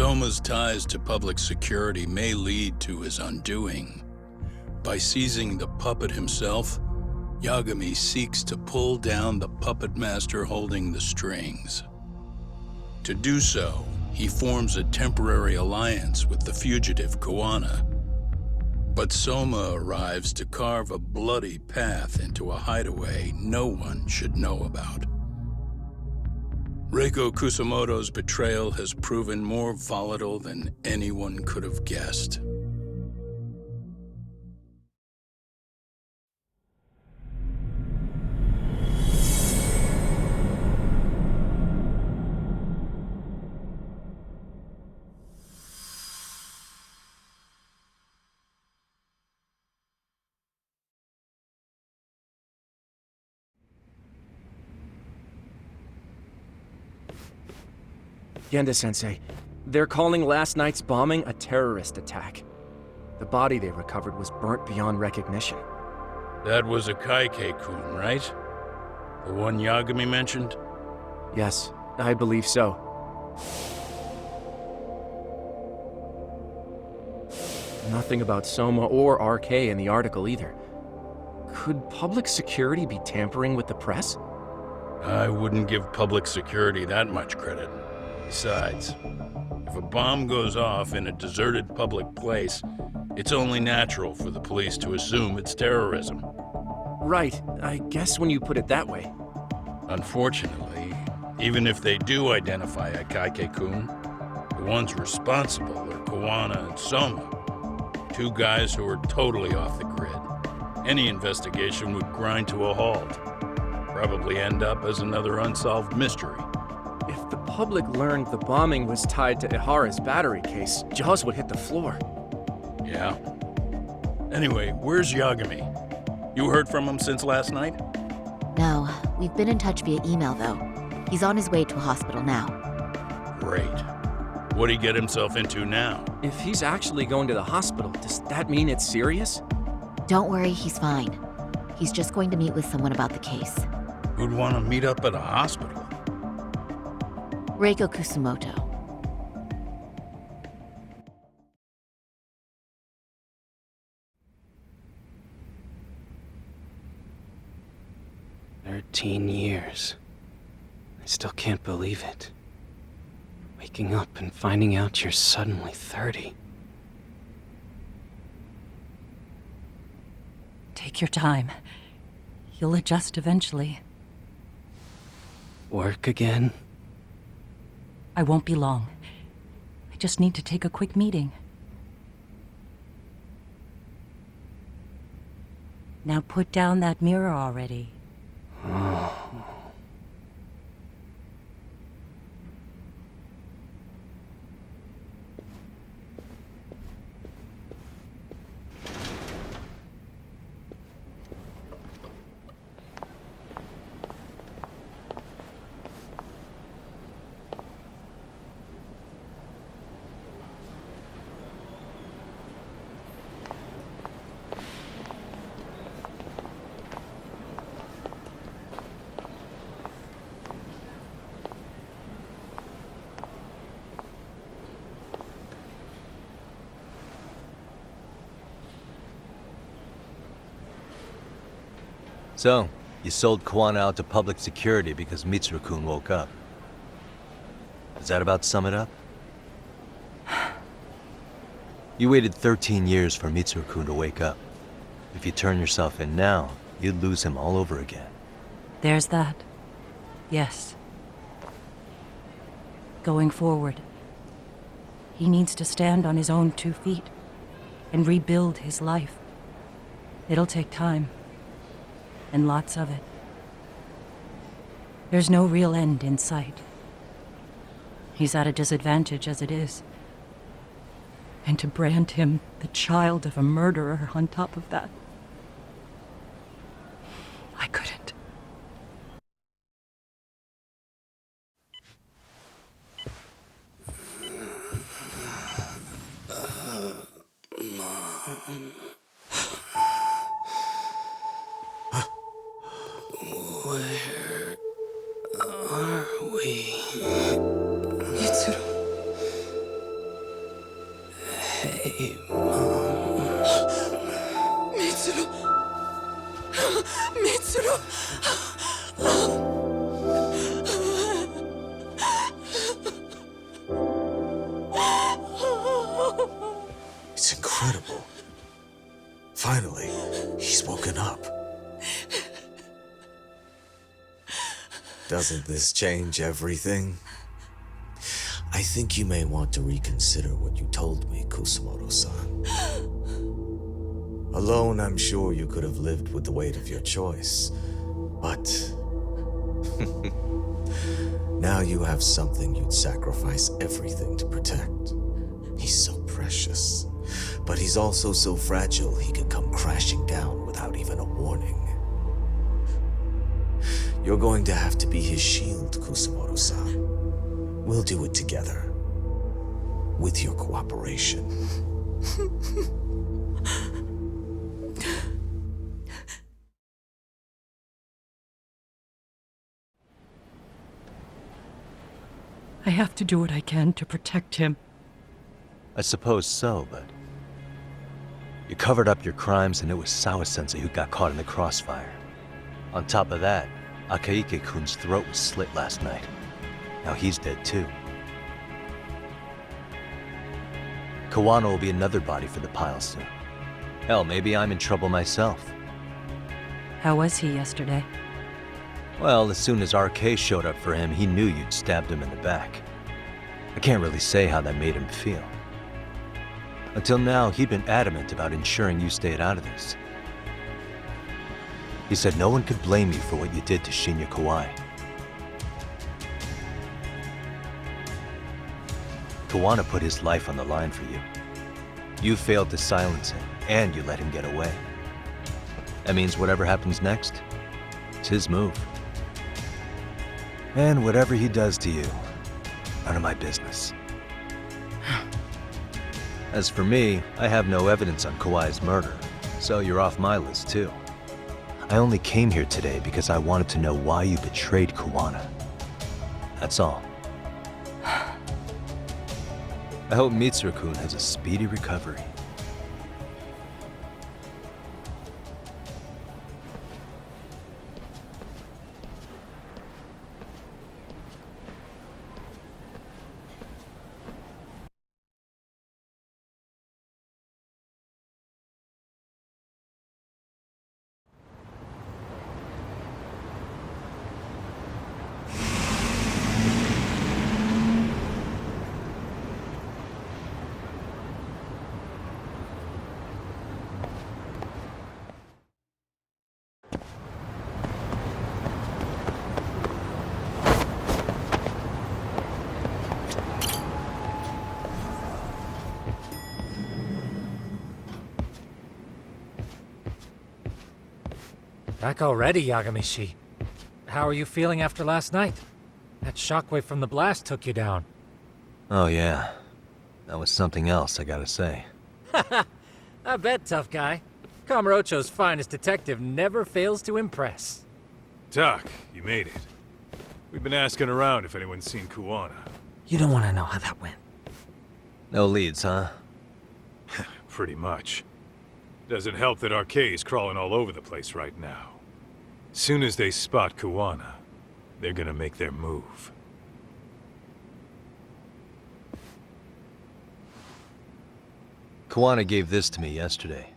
Soma's ties to public security may lead to his undoing. By seizing the puppet himself, Yagami seeks to pull down the puppet master holding the strings. To do so, he forms a temporary alliance with the fugitive Kuwana. But Soma arrives to carve a bloody path into a hideaway no one should know about. Reiko Kusumoto's betrayal has proven more volatile than anyone could have guessed. Genda-sensei, they're calling last night's bombing a terrorist attack. The body they recovered was burnt beyond recognition. That was a Kaike-kun, right? The one Yagami mentioned? Yes, I believe so. Nothing about Soma or RK in the article either. Could public security be tampering with the press? I wouldn't give public security that much credit. Besides, if a bomb goes off in a deserted public place, it's only natural for the police to assume it's terrorism. Right, I guess when you put it that way. Unfortunately, even if they do identify a Kaike-kun, the ones responsible are Kuwana and Soma, two guys who are totally off the grid. Any investigation would grind to a halt, probably end up as another unsolved mystery. If the public learned the bombing was tied to Ihara's battery case, jaws would hit the floor. Yeah. Anyway, where's Yagami? You heard from him since last night? No, we've been in touch via email though. He's on his way to a hospital now. Great. What'd he get himself into now? If he's actually going to the hospital, does that mean it's serious? Don't worry, he's fine. He's just going to meet with someone about the case. Who'd want to meet up at a hospital? Reiko Kusumoto. "13 years. I still can't believe it. Waking up and finding out you're suddenly 30. Take your time. You'll adjust eventually. Work again? I won't be long. I just need to take a quick meeting. Now put down that mirror already. So, you sold Kuwana out to public security because Mitsuru-kun woke up. Does that about sum it up? You waited 13 years for Mitsuru-kun to wake up. If you turn yourself in now, you'd lose him all over again. There's that. Yes. Going forward, he needs to stand on his own 2 feet and rebuild his life. It'll take time. And lots of it. There's no real end in sight. He's at a disadvantage as it is. And to brand him the child of a murderer on top of that, I couldn't. Where are we? Mitsuru. Mitsuru! Mitsuru! It's incredible. Finally, he's woken up. Doesn't this change everything? I think you may want to reconsider what you told me, Kusumoto-san. Alone, I'm sure you could have lived with the weight of your choice, but now you have something you'd sacrifice everything to protect. He's so precious, but he's also so fragile he could come crashing down without even a warning. You're going to have to be his shield, Kusumoto-san. We'll do it together. With your cooperation. I have to do what I can to protect him. I suppose so, but... You covered up your crimes and it was Sawa-sensei who got caught in the crossfire. On top of that, Akaike-kun's throat was slit last night. Now he's dead too. Kawano will be another body for the pile soon. Hell, maybe I'm in trouble myself. How was he yesterday? Well, as soon as RK showed up for him, he knew you'd stabbed him in the back. I can't really say how that made him feel. Until now, he'd been adamant about ensuring you stayed out of this. He said no one could blame you for what you did to Shinya Kawai. Kawano put his life on the line for you. You failed to silence him, and you let him get away. That means whatever happens next, it's his move. And whatever he does to you, none of my business. As for me, I have no evidence on Kawai's murder, so you're off my list too. I only came here today because I wanted to know why you betrayed Kawano. That's all. I hope Mitsuru-kun has a speedy recovery. Back already, Yagamishi. How are you feeling after last night? That shockwave from the blast took you down. Oh yeah, that was something else, I gotta say. I bet, tough guy. Kamurocho's finest detective never fails to impress. Doc, you made it. We've been asking around if anyone's seen Kuwana. You don't want to know how that went. No leads, huh? Pretty much. Doesn't help that RK's crawling all over the place right now. Soon as they spot Kuwana, they're gonna make their move. Kuwana gave this to me yesterday.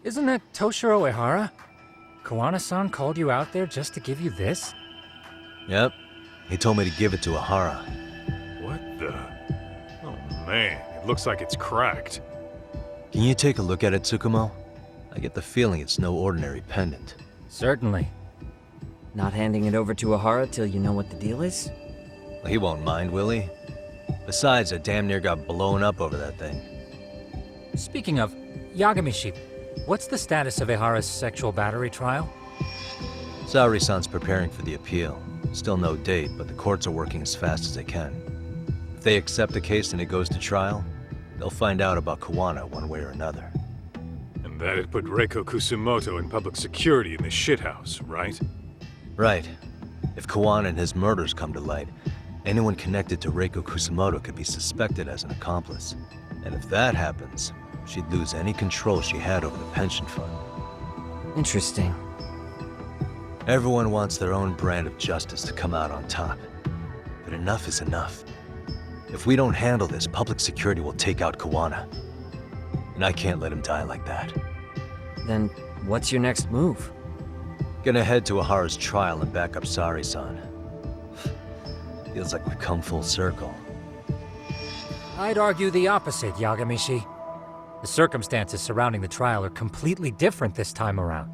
Isn't that Toshiro Ehara? Kawana-san called you out there just to give you this? Yep. He told me to give it to Ehara. What the? Oh man, it looks like it's cracked. Can you take a look at it, Tsukumo? I get the feeling it's no ordinary pendant. Certainly. Not handing it over to Ehara till you know what the deal is? Well, he won't mind, will he? Besides, I damn near got blown up over that thing. Speaking of, Yagamishi, what's the status of Ehara's sexual battery trial? Saori-san's preparing for the appeal. Still no date, but the courts are working as fast as they can. If they accept the case and it goes to trial, they'll find out about Kuwana one way or another. And that'd put Reiko Kusumoto in public security in the shithouse, right? Right. If Kuwana and his murders come to light, anyone connected to Reiko Kusumoto could be suspected as an accomplice. And if that happens, she'd lose any control she had over the pension fund. Interesting. Everyone wants their own brand of justice to come out on top. But enough is enough. If we don't handle this, public security will take out Kawana. And I can't let him die like that. Then what's your next move? Gonna head to Ahara's trial and back up Sari-san. Feels like we've come full circle. I'd argue the opposite, Yagamishi. The circumstances surrounding the trial are completely different this time around.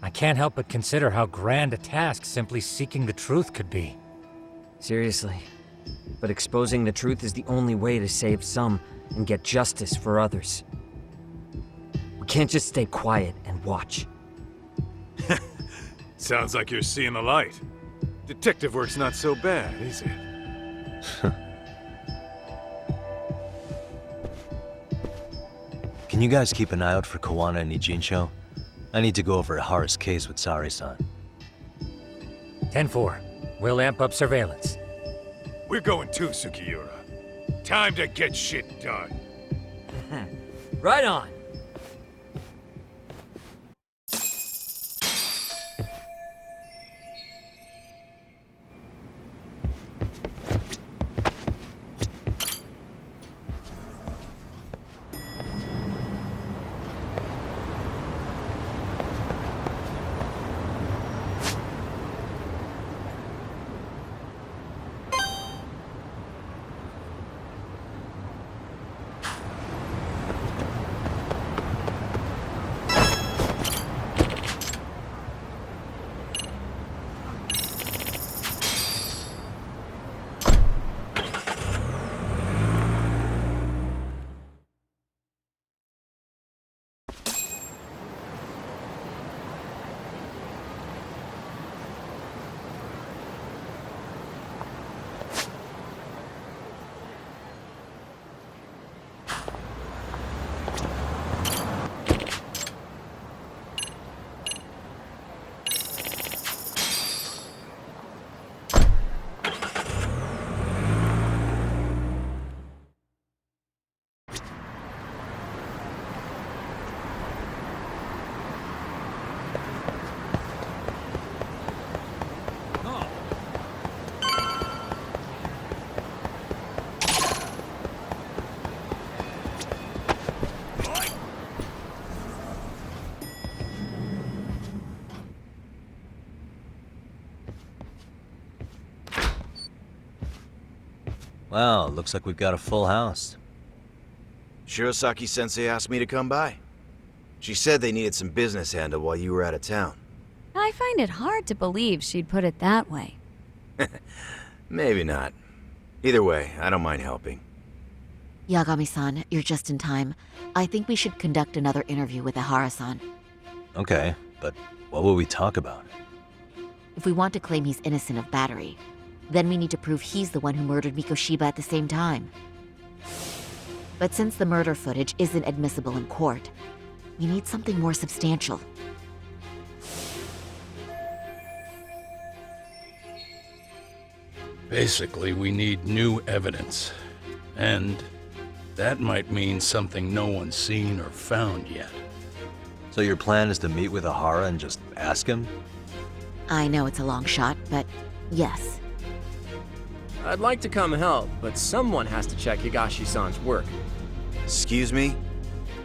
I can't help but consider how grand a task simply seeking the truth could be. Seriously. But exposing the truth is the only way to save some and get justice for others. We can't just stay quiet and watch. Sounds like you're seeing the light. Detective work's not so bad, is it? Can you guys keep an eye out for Kawana and Ijincho? I need to go over Ahara's case with Sari-san. 10-4. We'll amp up surveillance. We're going too, Sukiura. Time to get shit done. Right on! Wow, looks like we've got a full house. Shirosaki-sensei asked me to come by. She said they needed some business handled while you were out of town. I find it hard to believe she'd put it that way. Maybe not. Either way, I don't mind helping. Yagami-san, you're just in time. I think we should conduct another interview with Ahara-san. Okay, but what will we talk about? If we want to claim he's innocent of battery, then we need to prove he's the one who murdered Mikoshiba at the same time. But since the murder footage isn't admissible in court, we need something more substantial. Basically, we need new evidence. And that might mean something no one's seen or found yet. So your plan is to meet with Ahara and just ask him? I know it's a long shot, but yes. I'd like to come help, but someone has to check Higashi-san's work. Excuse me?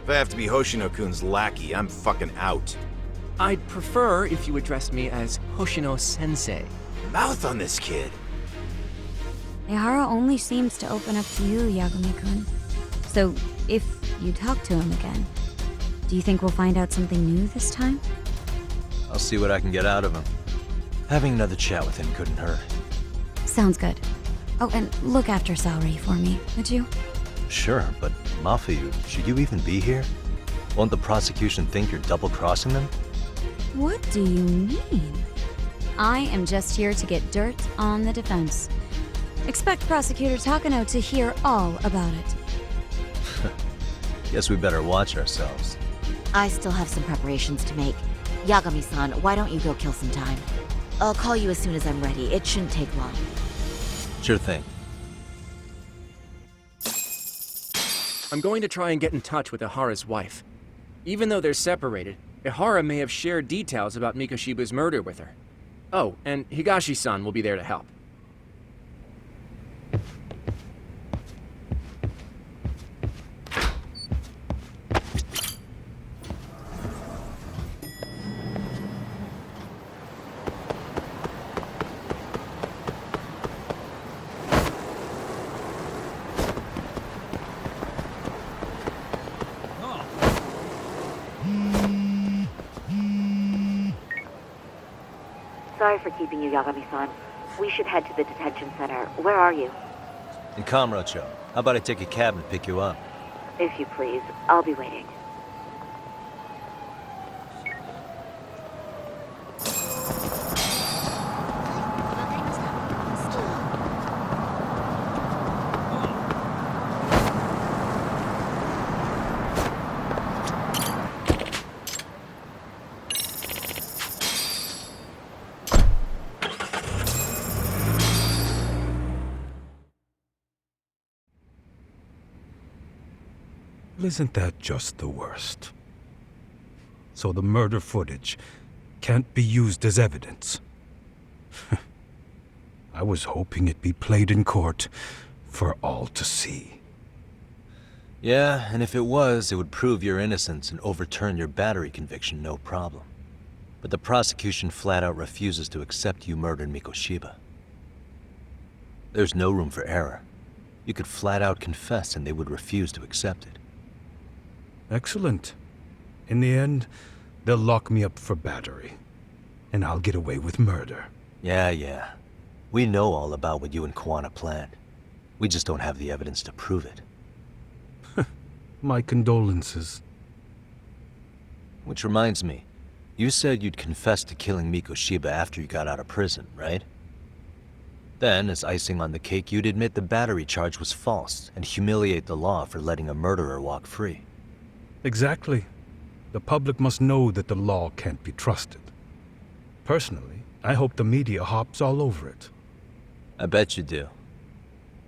If I have to be Hoshino-kun's lackey, I'm fucking out. I'd prefer if you address me as Hoshino-sensei. Mouth on this kid. Ehara only seems to open up to you, Yagami-kun. So, if you talk to him again, do you think we'll find out something new this time? I'll see what I can get out of him. Having another chat with him couldn't hurt. Sounds good. Oh, and look after Saori for me, would you? Sure, but Mafuyu, should you even be here? Won't the prosecution think you're double-crossing them? What do you mean? I am just here to get dirt on the defense. Expect Prosecutor Takano to hear all about it. Guess we better watch ourselves. I still have some preparations to make. Yagami-san, why don't you go kill some time? I'll call you as soon as I'm ready. It shouldn't take long. Sure thing. I'm going to try and get in touch with Ihara's wife. Even though they're separated, Ihara may have shared details about Mikoshiba's murder with her. Oh, and Higashi-san will be there to help. Sorry for keeping you, Yagami-san. We should head to the detention center. Where are you? In Kamurocho. How about I take a cab and pick you up? If you please. I'll be waiting. Isn't that just the worst? So the murder footage can't be used as evidence. I was hoping it'd be played in court for all to see. Yeah, and if it was, it would prove your innocence and overturn your battery conviction, no problem. But the prosecution flat out refuses to accept you murdered Mikoshiba. There's no room for error. You could flat out confess and they would refuse to accept it. Excellent. In the end, they'll lock me up for battery, and I'll get away with murder. Yeah. We know all about what you and Kuwana planned. We just don't have the evidence to prove it. My condolences. Which reminds me, you said you'd confess to killing Mikoshiba after you got out of prison, right? Then, as icing on the cake, you'd admit the battery charge was false and humiliate the law for letting a murderer walk free. Exactly. The public must know that the law can't be trusted. Personally, I hope the media hops all over it. I bet you do.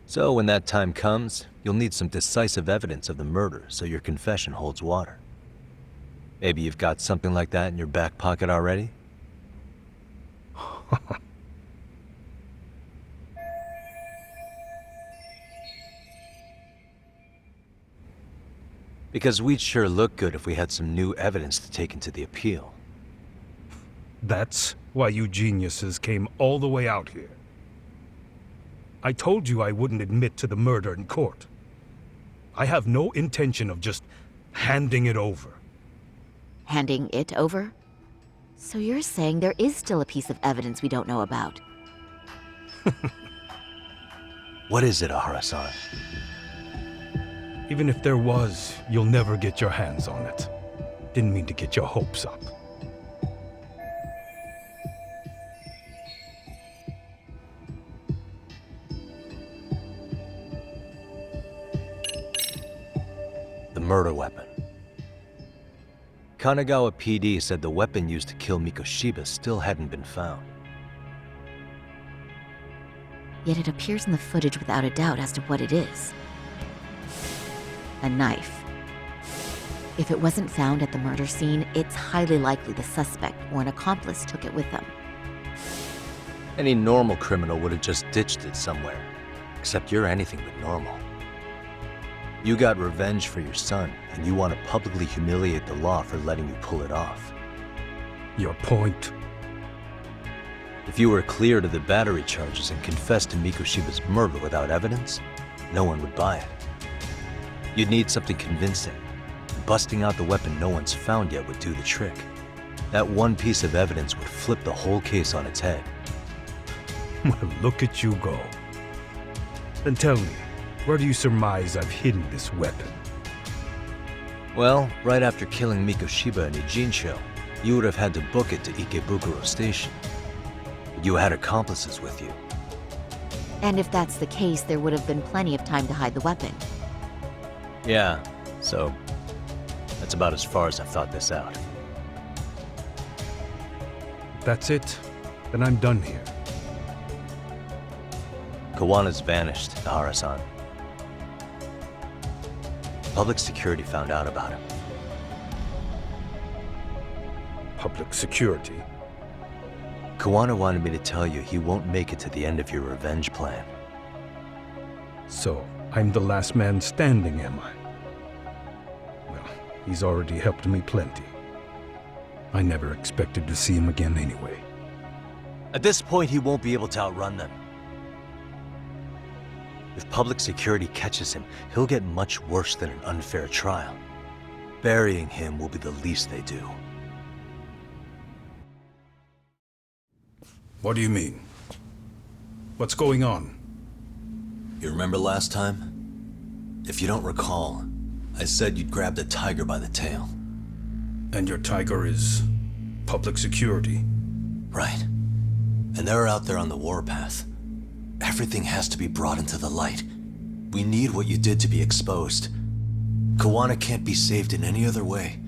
So when that time comes, you'll need some decisive evidence of the murder so your confession holds water. Maybe you've got something like that in your back pocket already? Because we'd sure look good if we had some new evidence to take into the appeal. That's why you geniuses came all the way out here. I told you I wouldn't admit to the murder in court. I have no intention of just handing it over. Handing it over? So you're saying there is still a piece of evidence we don't know about? What is it, Ihara-san? Even if there was, you'll never get your hands on it. Didn't mean to get your hopes up. The murder weapon. Kanagawa PD said the weapon used to kill Mikoshiba still hadn't been found. Yet it appears in the footage without a doubt as to what it is. A knife. If it wasn't found at the murder scene, it's highly likely the suspect or an accomplice took it with them. Any normal criminal would have just ditched it somewhere. Except you're anything but normal. You got revenge for your son, and you want to publicly humiliate the law for letting you pull it off. Your point? If you were cleared of the battery charges and confessed to Mikoshiba's murder without evidence, no one would buy it. You'd need something convincing. Busting out the weapon no one's found yet would do the trick. That one piece of evidence would flip the whole case on its head. Well, look at you go. Then tell me, where do you surmise I've hidden this weapon? Well, right after killing Mikoshiba in Ijincho, you would have had to book it to Ikebukuro Station. You had accomplices with you. And if that's the case, there would have been plenty of time to hide the weapon. Yeah, so that's about as far as I've thought this out. If that's it, then I'm done here. Kuwana's vanished, Ihara-san. Public security found out about him. Public security? Kuwana wanted me to tell you he won't make it to the end of your revenge plan. So, I'm the last man standing, am I? Well, he's already helped me plenty. I never expected to see him again anyway. At this point, he won't be able to outrun them. If public security catches him, he'll get much worse than an unfair trial. Burying him will be the least they do. What do you mean? What's going on? You remember last time? If you don't recall, I said you'd grab the tiger by the tail. And your tiger is public security? Right. And they're out there on the warpath. Everything has to be brought into the light. We need what you did to be exposed. Kuwana can't be saved in any other way.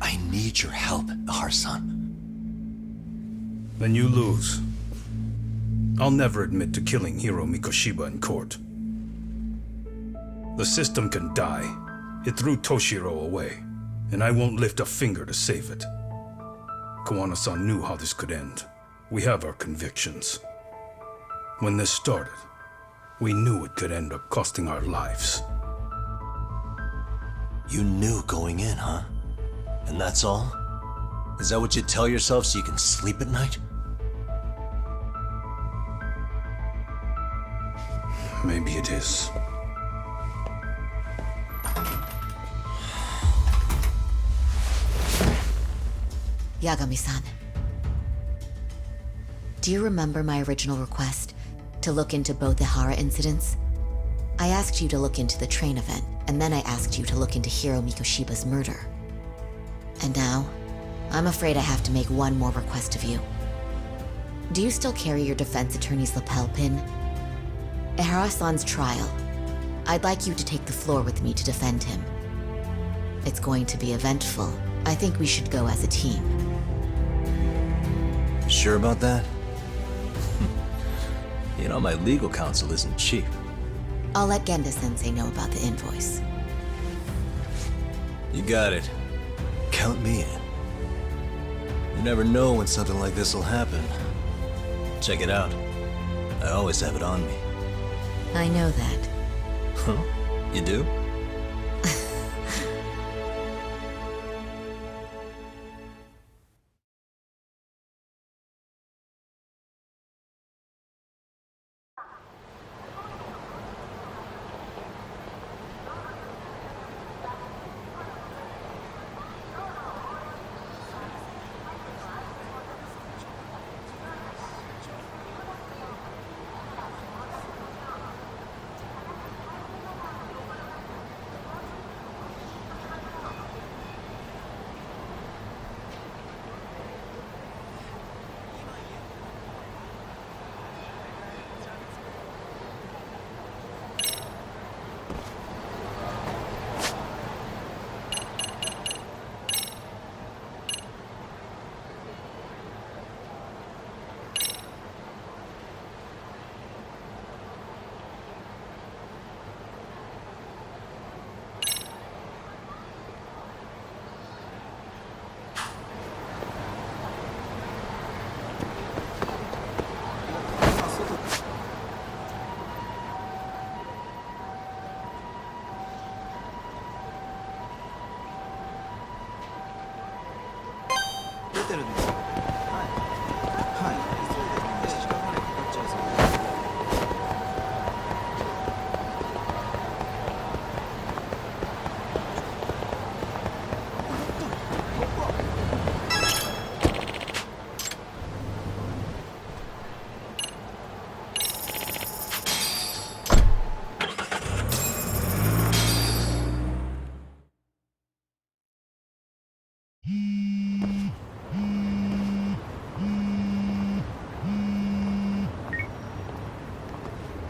I need your help, Ahara-san. Then you lose. I'll never admit to killing Hiro Mikoshiba in court. The system can die. It threw Toshiro away, and I won't lift a finger to save it. Kuwana-san knew how this could end. We have our convictions. When this started, we knew it could end up costing our lives. You knew going in, huh? And that's all? Is that what you tell yourself so you can sleep at night? Maybe it is. Yagami-san. Do you remember my original request to look into both the Ahara incidents? I asked you to look into the train event, and then I asked you to look into Hiro Mikoshiba's murder. And now, I'm afraid I have to make one more request of you. Do you still carry your defense attorney's lapel pin? Ahara-san's trial. I'd like you to take the floor with me to defend him. It's going to be eventful. I think we should go as a team. Sure about that? You know, my legal counsel isn't cheap. I'll let Genda-sensei know about the invoice. You got it. Count me in. You never know when something like this will happen. Check it out. I always have it on me. I know that. Huh? You do?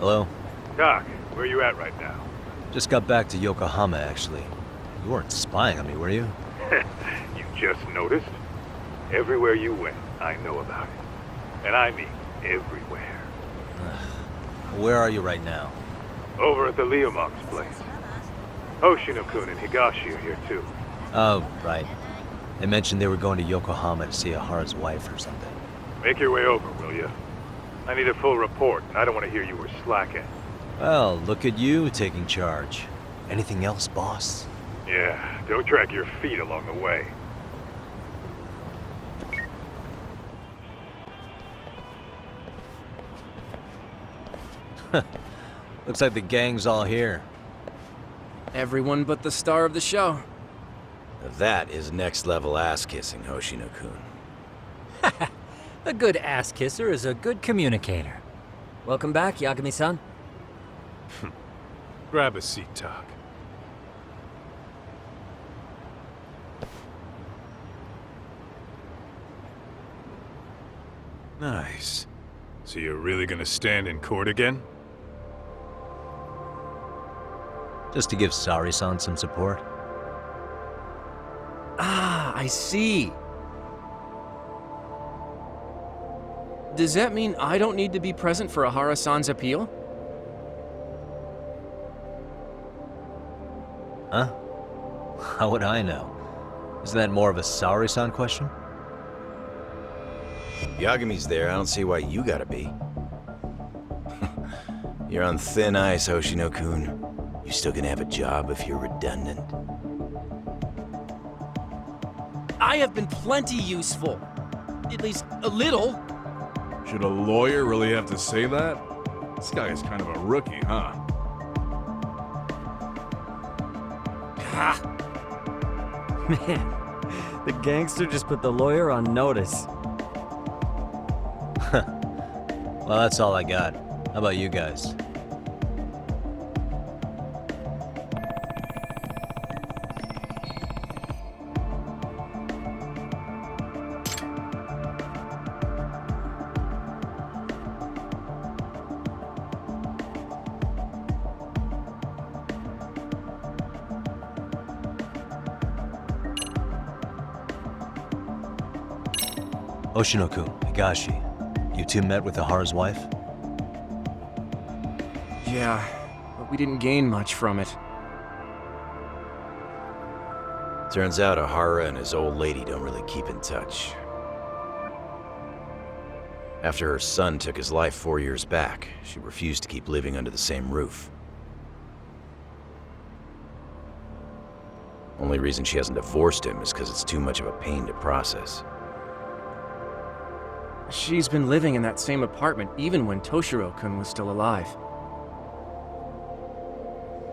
Hello? Doc, where are you at right now? Just got back to Yokohama, actually. You weren't spying on me, were you? You just noticed? Everywhere you went, I know about it. And I mean everywhere. Where are you right now? Over at the Leomong's place. Hoshino-kun and Higashi are here too. Oh, right. They mentioned they were going to Yokohama to see Ahara's wife or something. Make your way over, will you? I need a full report, and I don't want to hear you were slacking. Well, look at you taking charge. Anything else, boss? Yeah, don't drag your feet along the way. Looks like the gang's all here. Everyone but the star of the show. That is next-level ass-kissing, Hoshino-kun. A good ass kisser is a good communicator. Welcome back, Yagami-san. Grab a seat, Tak. Nice. So you're really gonna stand in court again? Just to give Sari-san some support. Ah, I see. Does that mean I don't need to be present for Ahara-san's appeal? Huh? How would I know? Isn't that more of a Sari-san question? Yagami's there, I don't see why you gotta be. You're on thin ice, Hoshino-kun. You still gonna have a job if you're redundant? I have been plenty useful. At least a little. Should a lawyer really have to say that? This guy is kind of a rookie, huh? Man, the gangster just put the lawyer on notice. Well, that's all I got. How about you guys? Hoshino-kun, Higashi, you two met with Ahara's wife? Yeah, but we didn't gain much from it. Turns out Ahara and his old lady don't really keep in touch. After her son took his life 4 years back, she refused to keep living under the same roof. Only reason she hasn't divorced him is because it's too much of a pain to process. She's been living in that same apartment even when Toshiro-kun was still alive.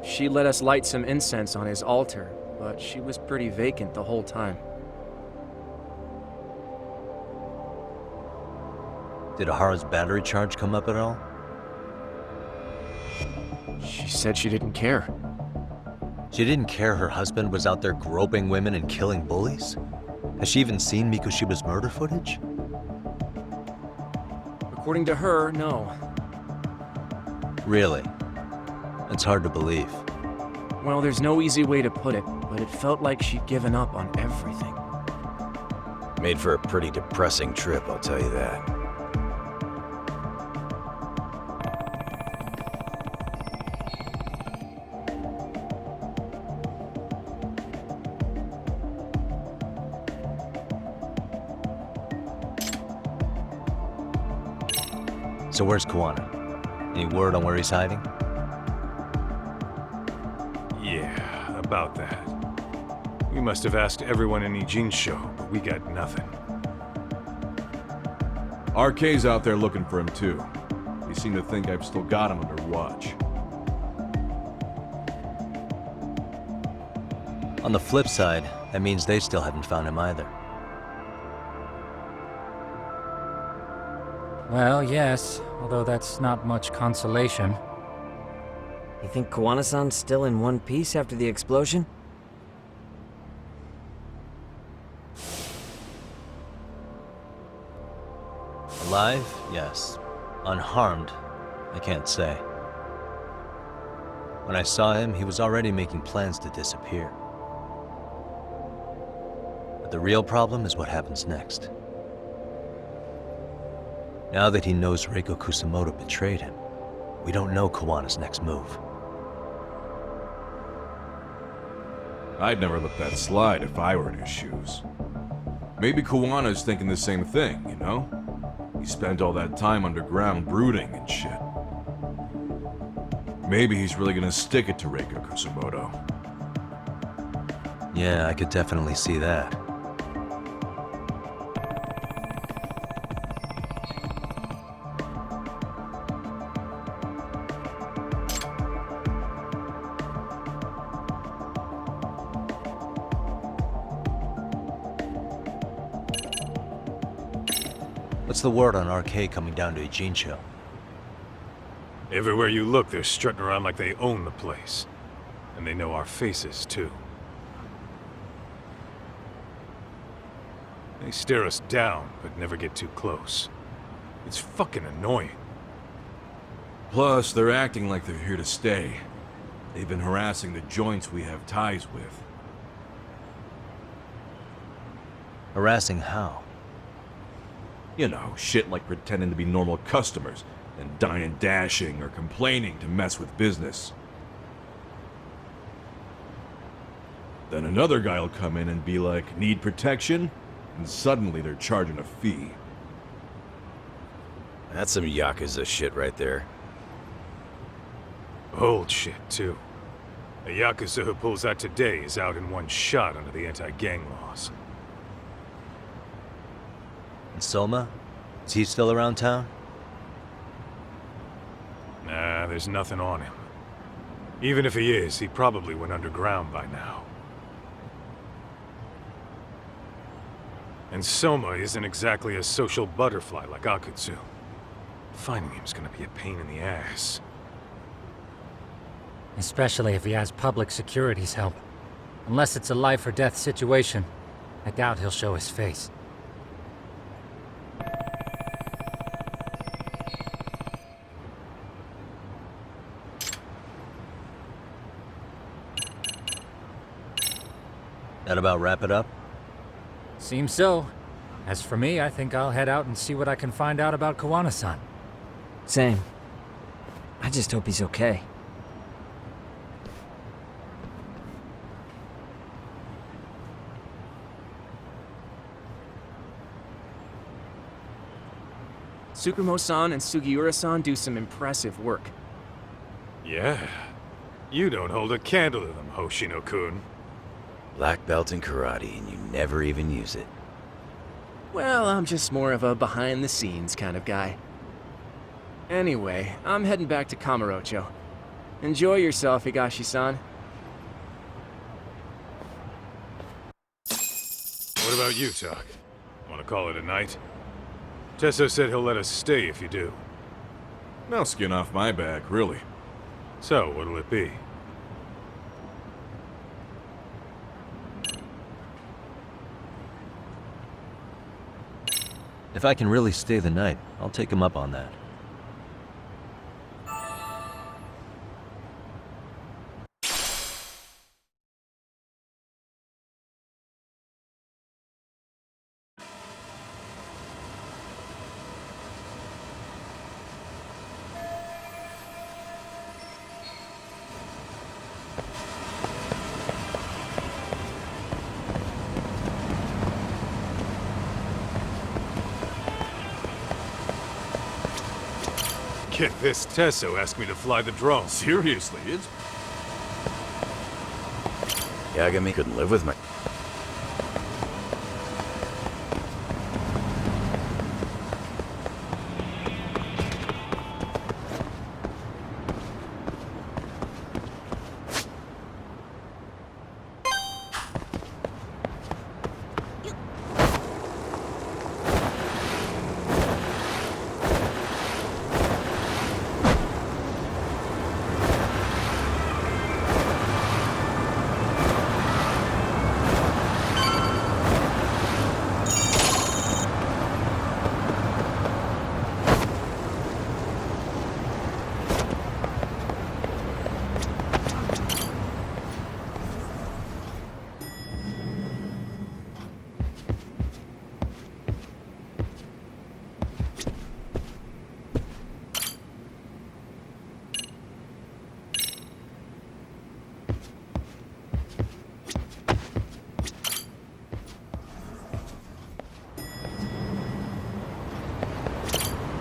She let us light some incense on his altar, but she was pretty vacant the whole time. Did Ahara's battery charge come up at all? She said she didn't care. She didn't care her husband was out there groping women and killing bullies? Has she even seen Mikoshiba's murder footage? According to her, no. Really? That's hard to believe. Well, there's no easy way to put it, but it felt like she'd given up on everything. Made for a pretty depressing trip, I'll tell you that. So where's Kuwana? Any word on where he's hiding? Yeah, about that. We must have asked everyone in Ijincho, but we got nothing. RK's out there looking for him too. They seem to think I've still got him under watch. On the flip side, that means they still haven't found him either. Well, yes, although that's not much consolation. You think Kuwana-san's still in one piece after the explosion? Alive? Yes. Unharmed? I can't say. When I saw him, he was already making plans to disappear. But the real problem is what happens next. Now that he knows Reiko Kusamoto betrayed him, we don't know Kawana's next move. I'd never let that slide if I were in his shoes. Maybe Kuwana's thinking the same thing, you know? He spent all that time underground brooding and shit. Maybe he's really gonna stick it to Reiko Kusumoto. Yeah, I could definitely see that. What's the word on RK coming down to Ijincho? Everywhere you look, they're strutting around like they own the place. And they know our faces, too. They stare us down, but never get too close. It's fucking annoying. Plus, they're acting like they're here to stay. They've been harassing the joints we have ties with. Harassing how? You know, shit like pretending to be normal customers, and dine and dashing or complaining to mess with business. Then another guy will come in and be like, need protection? And suddenly they're charging a fee. That's some Yakuza shit right there. Old shit, too. A Yakuza who pulls that today is out in one shot under the anti-gang laws. And Soma? Is he still around town? Nah, there's nothing on him. Even if he is, he probably went underground by now. And Soma isn't exactly a social butterfly like Akutsu. Finding him's gonna be a pain in the ass. Especially if he has public security's help. Unless it's a life or death situation, I doubt he'll show his face. That about wrap it up? Seems so. As for me, I think I'll head out and see what I can find out about Kawana-san. Same. I just hope he's okay. Tsukumo-san and Sugiura-san do some impressive work. Yeah. You don't hold a candle to them, Hoshino-kun. Black belt in karate, and you never even use it. Well, I'm just more of a behind-the-scenes kind of guy. Anyway, I'm heading back to Kamurocho. Enjoy yourself, Higashi-san. What about you, Tak? Want to call it a night? Tesso said he'll let us stay if you do. No skin off my back, really. So, what'll it be? If I can really stay the night, I'll take him up on that. Get this, Tesso asked me to fly the drone. Seriously, it's... Yagami couldn't live with my...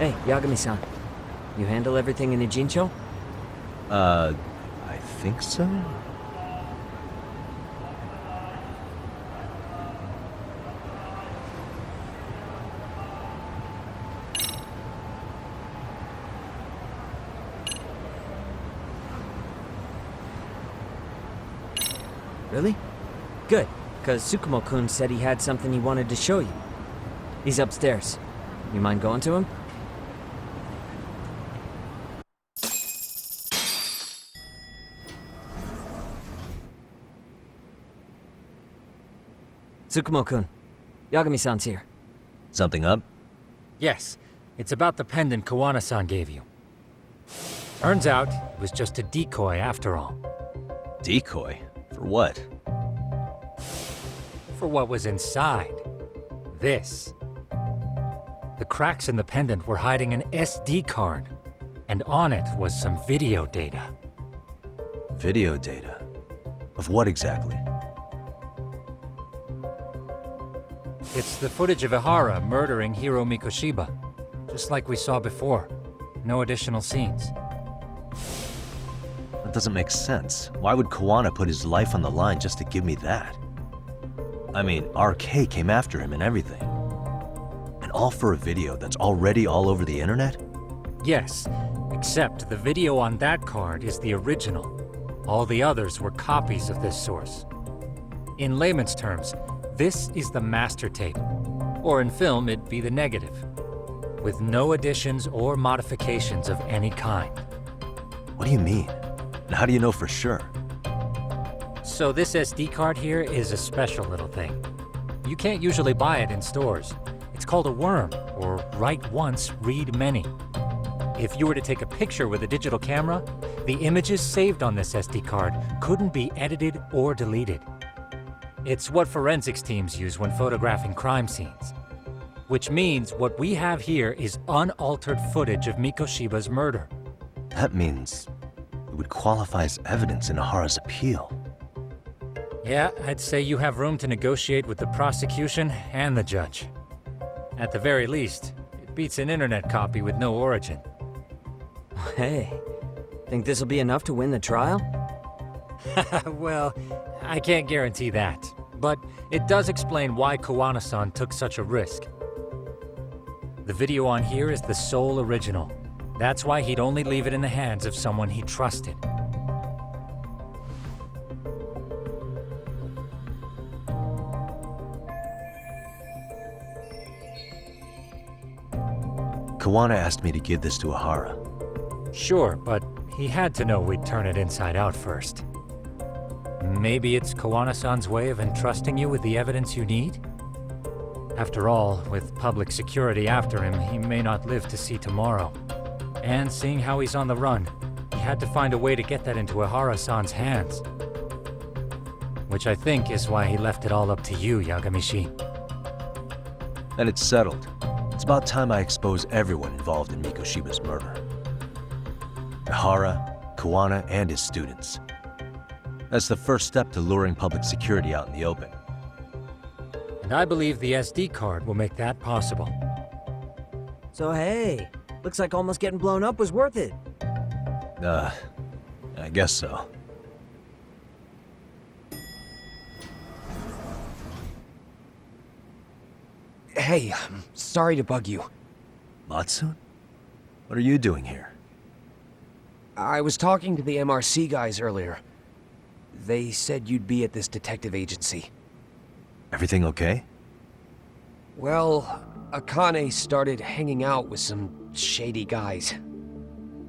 Hey, Yagami-san. You handle everything in Ijincho? I think so? Really? Good, because Tsukumo-kun said he had something he wanted to show you. He's upstairs. You mind going to him? Tsukumo-kun, Yagami-san's here. Something up? Yes, it's about the pendant Kawana-san gave you. Turns out, it was just a decoy after all. Decoy? For what? For what was inside. This. The cracks in the pendant were hiding an SD card, and on it was some video data. Video data? Of what exactly? It's the footage of Ihara murdering Hiro Mikoshiba, just like we saw before. No additional scenes. That doesn't make sense. Why would Kawana put his life on the line just to give me that? I mean, RK came after him and everything. And all for a video that's already all over the internet? Yes, except the video on that card is the original. All the others were copies of this source. In layman's terms, this is the master tape. Or in film, it'd be the negative. With no additions or modifications of any kind. What do you mean? And how do you know for sure? So this SD card here is a special little thing. You can't usually buy it in stores. It's called a worm, or write once, read many. If you were to take a picture with a digital camera, the images saved on this SD card couldn't be edited or deleted. It's what forensics teams use when photographing crime scenes. Which means what we have here is unaltered footage of Mikoshiba's murder. That means it would qualify as evidence in Ihara's appeal. Yeah, I'd say you have room to negotiate with the prosecution and the judge. At the very least, it beats an internet copy with no origin. Hey, think this'll be enough to win the trial? Well, I can't guarantee that. But it does explain why Kawana-san took such a risk. The video on here is the sole original. That's why he'd only leave it in the hands of someone he trusted. Kawana asked me to give this to Ihara. Sure, but he had to know we'd turn it inside out first. Maybe it's Kawana-san's way of entrusting you with the evidence you need? After all, with public security after him, he may not live to see tomorrow. And seeing how he's on the run, he had to find a way to get that into Ihara-san's hands. Which I think is why he left it all up to you, Yagamishi. Then it's settled. It's about time I expose everyone involved in Mikoshiba's murder. Ihara, Kawana, and his students. That's the first step to luring public security out in the open. And I believe the SD card will make that possible. So hey, looks like almost getting blown up was worth it. I guess so. Hey, I'm sorry to bug you. Matsune? What are you doing here? I was talking to the MRC guys earlier. They said you'd be at this detective agency. Everything okay? Well, Akane started hanging out with some shady guys.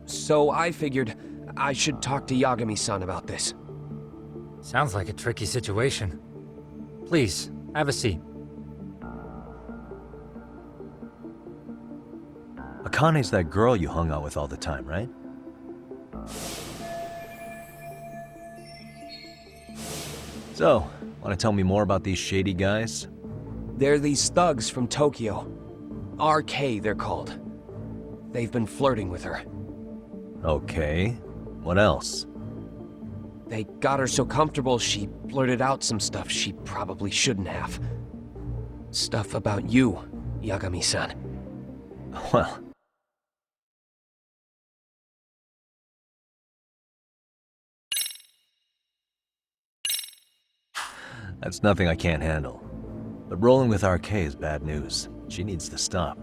So I figured I should talk to Yagami-san about this. Sounds like a tricky situation. Please, have a seat. Akane's that girl you hung out with all the time, right? So, want to tell me more about these shady guys? They're these thugs from Tokyo. RK, they're called. They've been flirting with her. Okay. What else? They got her so comfortable she blurted out some stuff she probably shouldn't have. Stuff about you, Yagami-san. Well, That's nothing I can't handle. But rolling with RK is bad news. She needs to stop.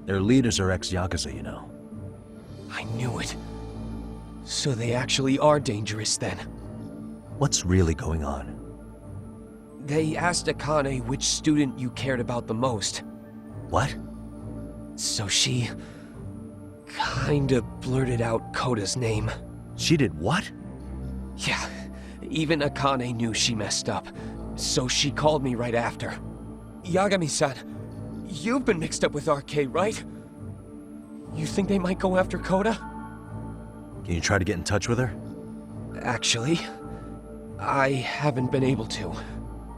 Their leaders are ex-Yakuza, you know. I knew it. So they actually are dangerous then. What's really going on? They asked Akane which student you cared about the most. What? So she... kinda blurted out Koda's name. She did what? Yeah, even Akane knew she messed up. So she called me right after. Yagami-san, you've been mixed up with RK, right? You think they might go after Koda? Can you try to get in touch with her? Actually, I haven't been able to.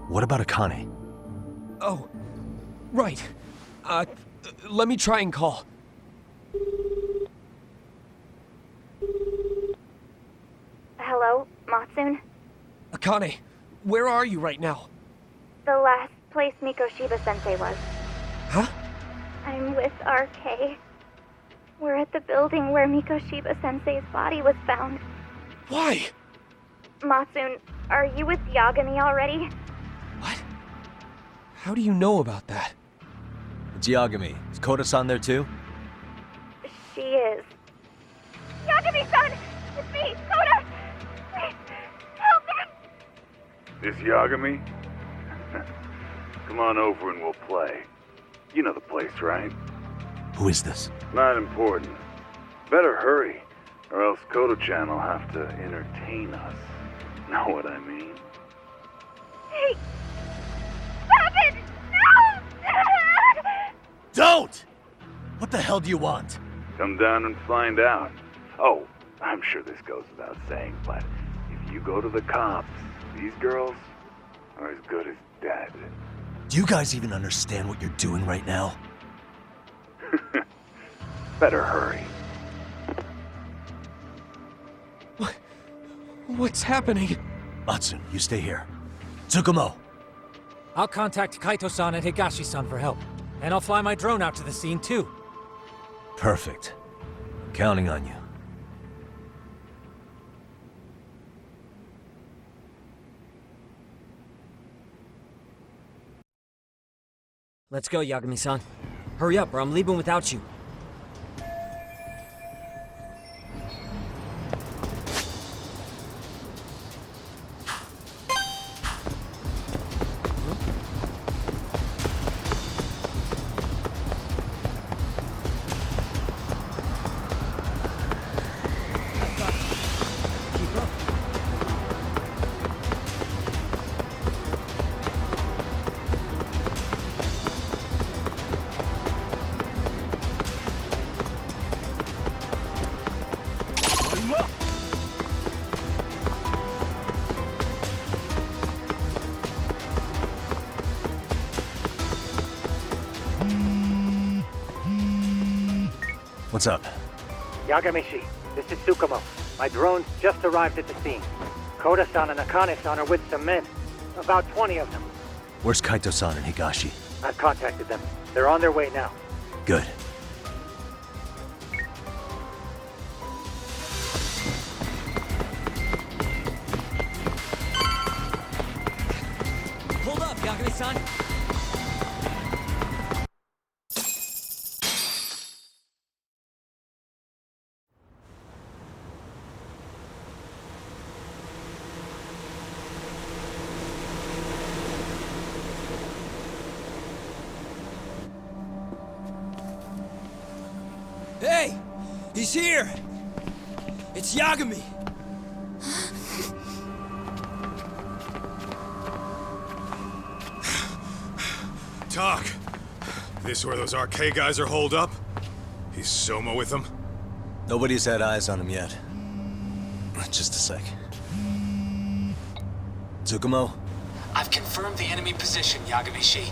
What about Akane? Oh, right. Let me try and call. Hello, Matsun? Akane, where are you right now? The last place Mikoshiba-sensei was. Huh? I'm with RK. We're at the building where Mikoshiba-sensei's body was found. Why? Matsun, are you with Yagami already? How do you know about that? It's Yagami. Is Koda-san there too? She is. Yagami-san! It's me, Koda! Please, help me! This Yagami? Come on over and we'll play. You know the place, right? Who is this? Not important. Better hurry, or else Kodo-chan will have to entertain us. Know what I mean? Hey! Stop it! No! Don't! What the hell do you want? Come down and find out. Oh, I'm sure this goes without saying, but if you go to the cops, these girls are as good as dead. Do you guys even understand what you're doing right now? Better hurry. What's happening? Matsun, you stay here. Tsukumo! I'll contact Kaito-san and Higashi-san for help. And I'll fly my drone out to the scene, too. Perfect. I'm counting on you. Let's go, Yagami-san. Hurry up, or I'm leaving without you. What's up? Yagamishi, this is Tsukumo. My drones just arrived at the scene. Koda-san and Akane-san are with some men. About 20 of them. Where's Kaito-san and Higashi? I've contacted them. They're on their way now. Good. Hold up, Yagami-san! Hey! He's here! It's Yagami! Talk. This where those RK guys are holed up? He's Soma with them? Nobody's had eyes on him yet. Just a sec. Tsukumo? I've confirmed the enemy position, Yagami-shi.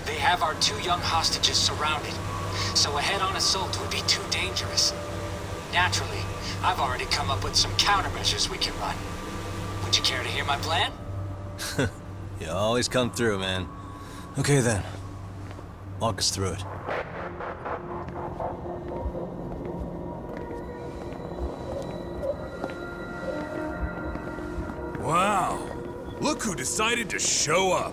They have our 2 young hostages surrounded, so a head-on assault would be too dangerous. Naturally, I've already come up with some countermeasures we can run. Would you care to hear my plan? You always come through, man. Okay then. Walk us through it. Wow. Look Look who decided to show up.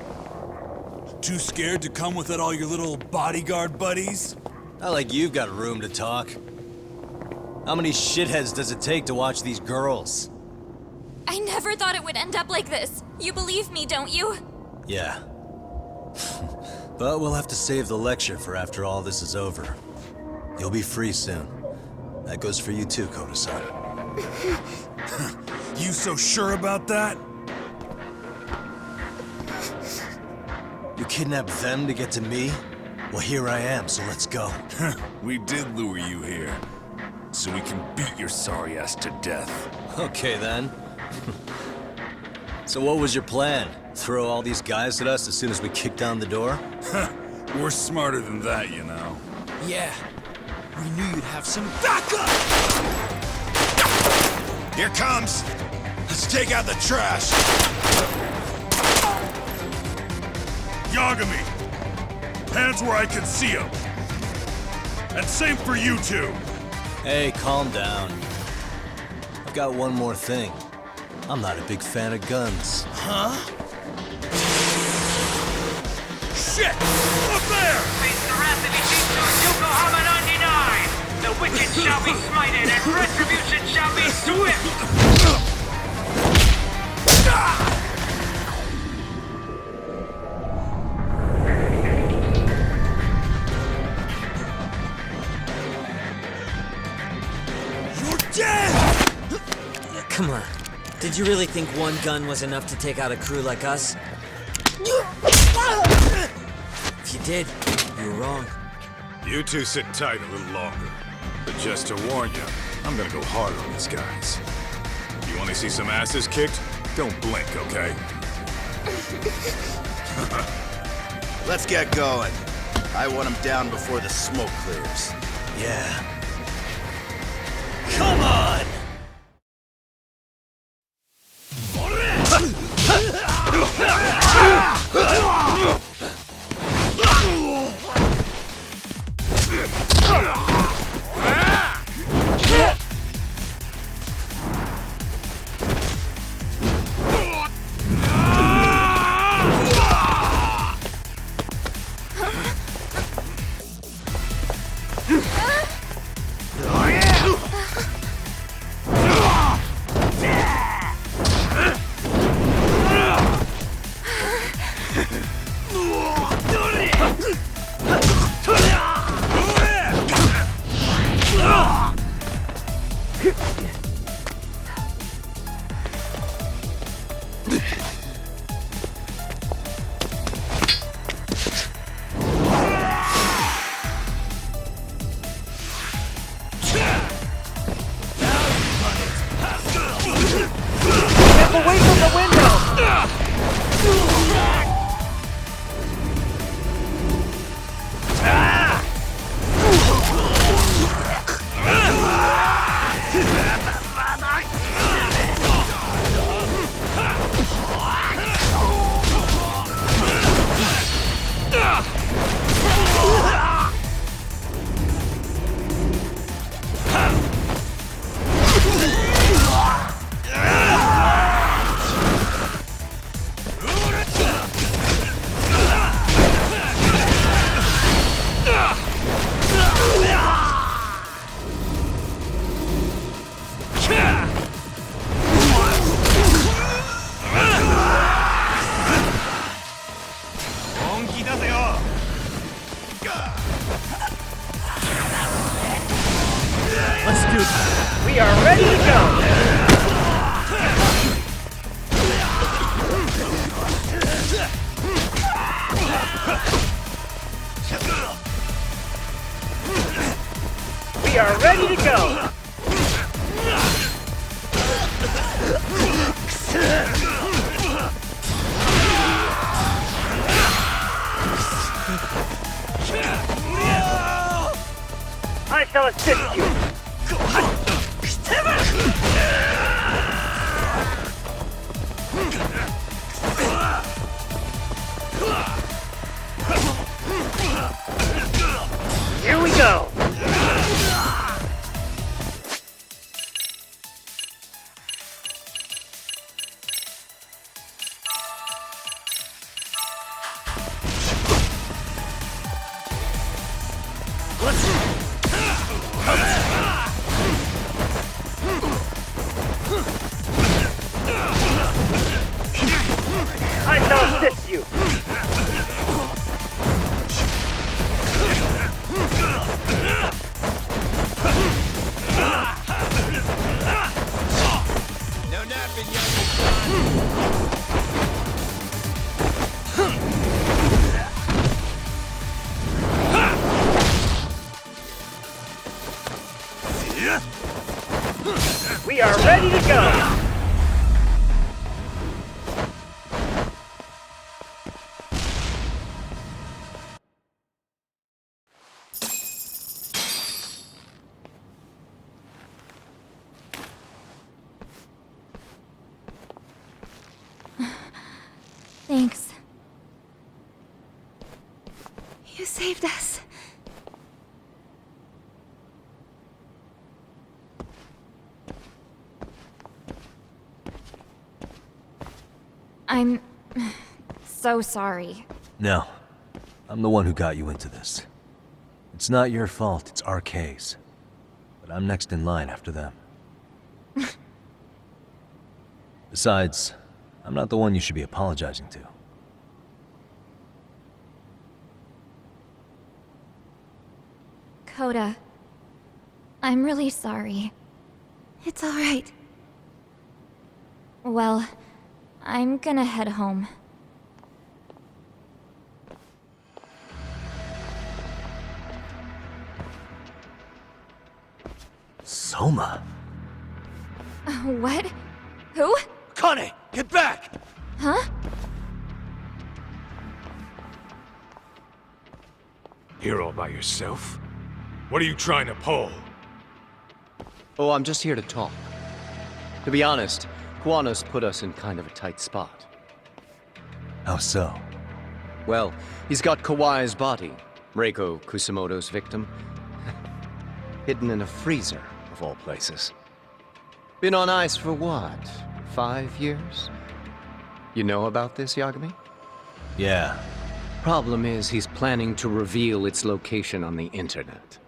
Too scared to come with all your little bodyguard buddies? Not like you've got room to talk. How many shitheads does it take to watch these girls? I never thought it would end up like this. You believe me, don't you? Yeah. But we'll have to save the lecture for after all this is over. You'll be free soon. That goes for you too, Koda-san. You so sure about that? You kidnapped them to get to me? Well, here I am, so let's go. We did lure you here, so we can beat your sorry ass to death. Okay, then. So what was your plan? Throw all these guys at us as soon as we kick down the door? We're smarter than that, you know. Yeah. We knew you'd have some backup! Here comes! Let's take out the trash! Yagami! Hands where I can see them! And same for you two! Hey, calm down. I've got one more thing. I'm not a big fan of guns. Huh? Shit! Up there! Yokohama 99! The wicked shall be smited and retribution shall be swift! You're dead! Come on. Did you really think one gun was enough to take out a crew like us? If you did, you were wrong. You two sit tight a little longer. But just to warn you, I'm gonna go harder on these guys. You wanna see some asses kicked? Don't blink, okay? Let's get going. I want him down before the smoke clears. Yeah. Come on! Away from the window! Let's do this. We are ready to go! We are ready to go! I shall assist you! Here we go! We are ready to go! Thanks. You saved us. I'm so sorry. No. I'm the one who got you into this. It's not your fault, it's RK's. But I'm next in line after them. Besides, I'm not the one you should be apologizing to. Coda, I'm really sorry. It's all right. Well, I'm gonna head home. Soma? What? Who? Kane, get back! Huh? Here all by yourself? What are you trying to pull? Oh, I'm just here to talk. To be honest, Kuwano's put us in kind of a tight spot. How so? Well, he's got Kawai's body, Reiko Kusamoto's victim, hidden in a freezer, of all places. Been on ice for what, 5 years? You know about this, Yagami? Yeah. Problem is, he's planning to reveal its location on the internet.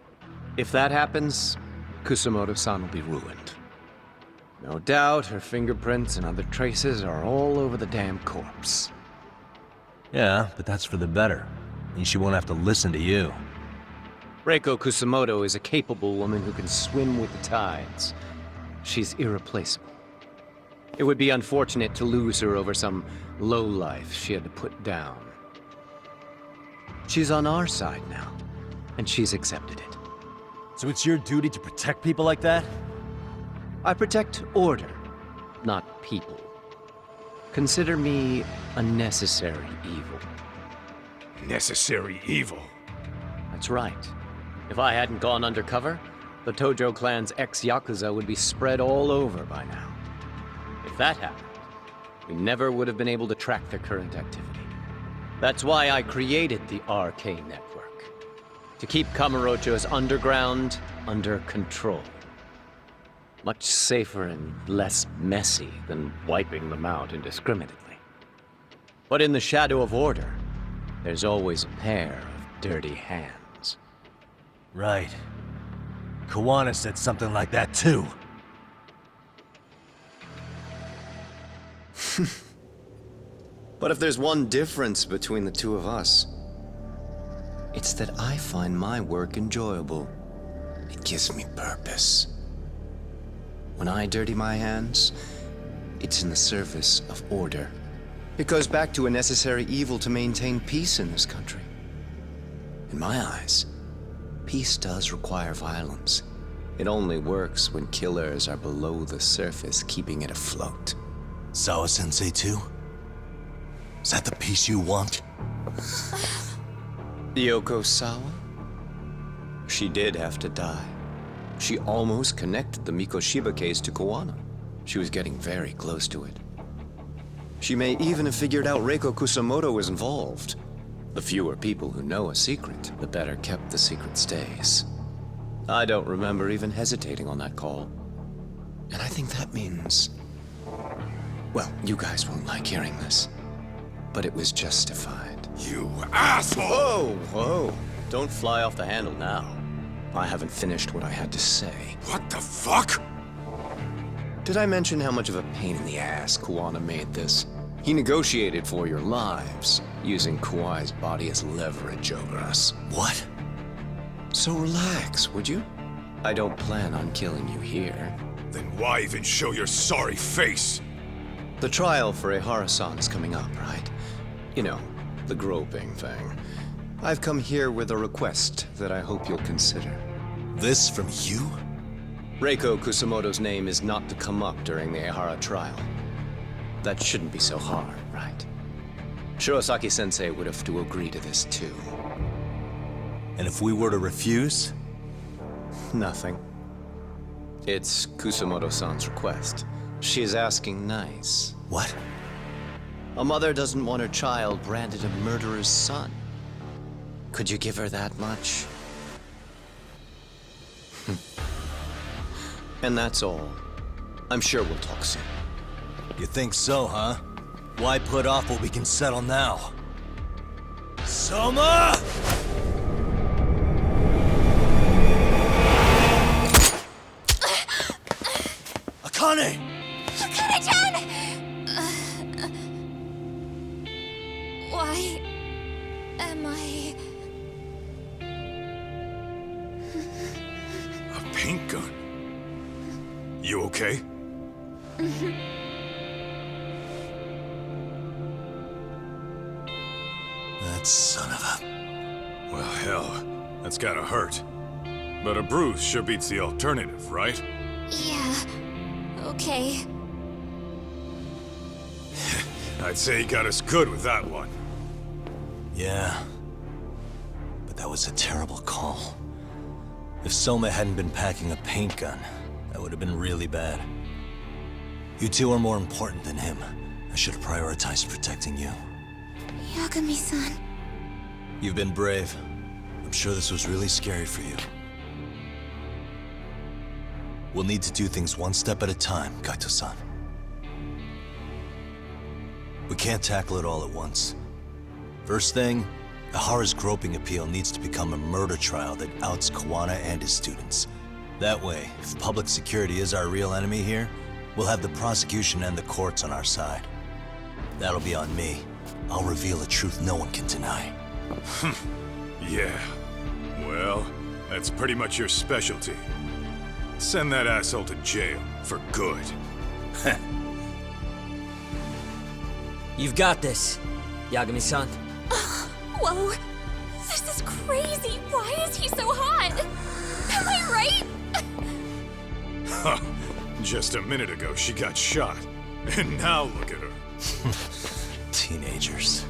If that happens, Kusamoto-san will be ruined. No doubt her fingerprints and other traces are all over the damn corpse. Yeah, but that's for the better. Means she won't have to listen to you. Reiko Kusamoto is a capable woman who can swim with the tides. She's irreplaceable. It would be unfortunate to lose her over some lowlife she had to put down. She's on our side now, and she's accepted it. So it's your duty to protect people like that? I protect order, not people. Consider me a necessary evil. Necessary evil? That's right. If I hadn't gone undercover, the Tojo clan's ex-Yakuza would be spread all over by now. If that happened, we never would have been able to track their current activity. That's why I created the RK network. To keep Kamurocho's underground under control. Much safer and less messy than wiping them out indiscriminately. But in the shadow of order, there's always a pair of dirty hands. Right. Kuwana said something like that too. But if there's one difference between the two of us, it's that I find my work enjoyable. It gives me purpose. When I dirty my hands, it's in the service of order. It goes back to a necessary evil to maintain peace in this country. In my eyes, peace does require violence. It only works when killers are below the surface, keeping it afloat. Sawa-sensei too? Is that the peace you want? Yoko Sawa? She did have to die. She almost connected the Mikoshiba case to Kuwana. She was getting very close to it. She may even have figured out Reiko Kusamoto was involved. The fewer people who know a secret, the better kept the secret stays. I don't remember even hesitating on that call. And I think that means... Well, you guys won't like hearing this, but it was justified. You asshole! Whoa, whoa. Don't fly off the handle now. I haven't finished what I had to say. What the fuck? Did I mention how much of a pain in the ass Kuwana made this? He negotiated for your lives, using Kawai's body as leverage over us. What? So relax, would you? I don't plan on killing you here. Then why even show your sorry face? The trial for Ehara-san is coming up, right? You know, the groping thing. I've come here with a request that I hope you'll consider. This from you? Reiko Kusamoto's name is not to come up during the Ehara trial. That shouldn't be so hard, right? Shirosaki-sensei would have to agree to this too. And if we were to refuse? Nothing. It's Kusamoto-san's request. She is asking nice. What? A mother doesn't want her child branded a murderer's son. Could you give her that much? And that's all. I'm sure we'll talk soon. You think so, huh? Why put off what we can settle now? Soma! Akane! Akane-chan! Why am I... A paint gun? You okay? That son of a... Well, hell, that's gotta hurt. But a bruise sure beats the alternative, right? Yeah. Okay. I'd say he got us good with that one. Yeah. But that was a terrible call. If Soma hadn't been packing a paint gun, that would have been really bad. You two are more important than him. I should have prioritized protecting you. Yagami-san. You've been brave. I'm sure this was really scary for you. We'll need to do things one step at a time, Kaito-san. We can't tackle it all at once. First thing, Ahara's groping appeal needs to become a murder trial that outs Kawana and his students. That way, if public security is our real enemy here, we'll have the prosecution and the courts on our side. That'll be on me. I'll reveal a truth no one can deny. Yeah. Well, that's pretty much your specialty. Send that asshole to jail, for good. You've got this, Yagami-san. Whoa. This is crazy. Why is he so hot? Am I right? Huh. Just a minute ago, she got shot. And now look at her. Teenagers.